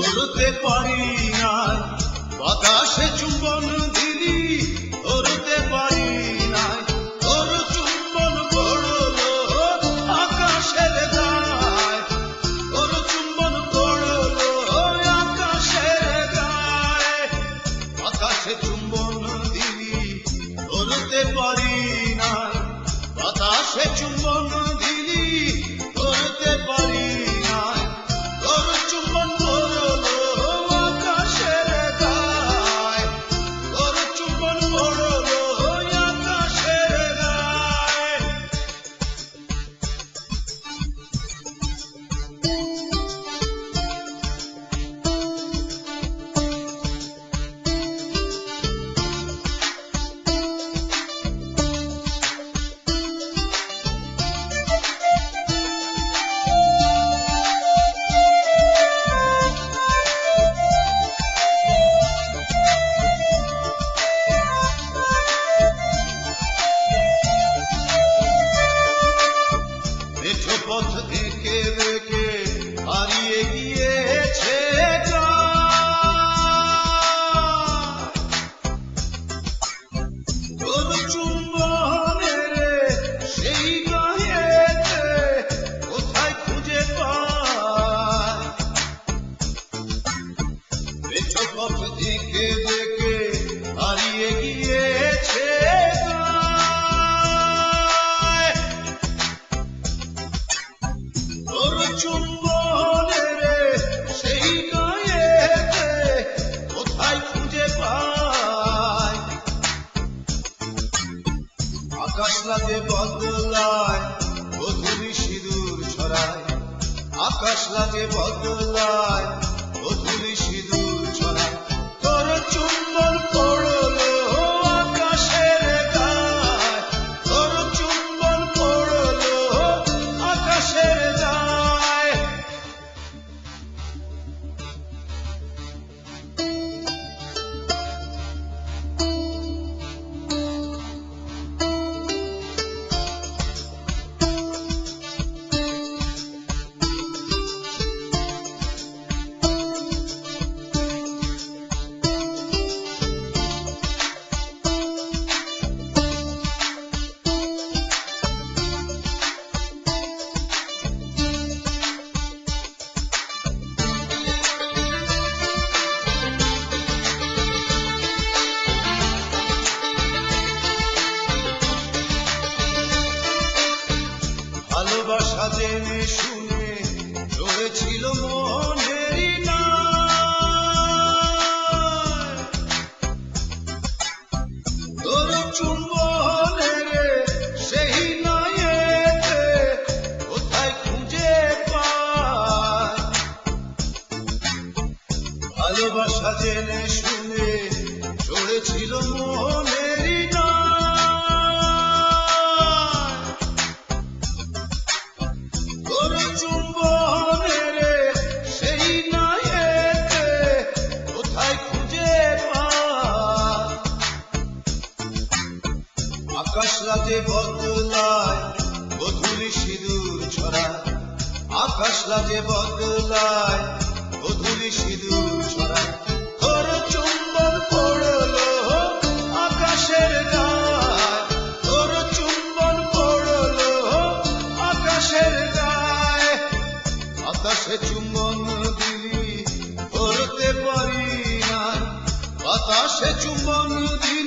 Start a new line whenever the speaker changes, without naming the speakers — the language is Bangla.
ধরতে পারি না, বাতাসে চুম্বন দিলি ধরতে পারি না, তোর চুম্বন পড়লো আকাশের গায়ে, তোর চুম্বন পড়লো আকাশের গায়ে, বাতাসে চুম্বন দিলি ধরতে পারি না, বাতাসে চুম্বন দিলি ধরতে পারি না, তোর চুম্বন পড়লো আকাশের গায়ে, তোর চুম্বন পড়লো আকাশের গায়ে। মেঠো পথ এঁকে বেঁকে হারিয়ে গিয়েছে তোর চুম্বনের সেই গায়েতে কোথায় খুঁজে পায়, মেঠো পথ এঁকে বেঁকে হারিয়ে গিয়েছে তোর চুম্বনের সেই গায়েতে কোথায় খুঁজে পায়, আকাশ লাগে বদলায় বধূলি সিঁদুর ছড়ায়, আকাশ লাগে বদলায় বধূলি সিঁদুর ছড়ায়, তোর চুম্বন পড়লো আকাশের গায়ে, তোর চুম্বন পড়লো আকাশের গায়ে। ভালোবাসা জেনে শুনে চড়েছিল মনেরই নায়, তোর চুম্বনের সেই নায়েতে কোথায় খুঁজে পায়, ভালোবাসা জেনে শুনে চড়েছিল মনেরই তোর চুম্বনের সেই নায়েতে কোথায় খুঁজে পায়, আকাশ লাগে বদলায় বধূলি সিঁদুর ছড়ায়, আকাশ লাগে বদলায় বধূলি সিঁদুর ছড়ায়, তোর চুম্বন পড়লো আকাশের গায়ে, তোর চুম্বন পড়লো আকাশের গায়ে, বাতাসে চুম্বন দিলি ধরতে পারি না, বাতাসে চুম্বন দিলি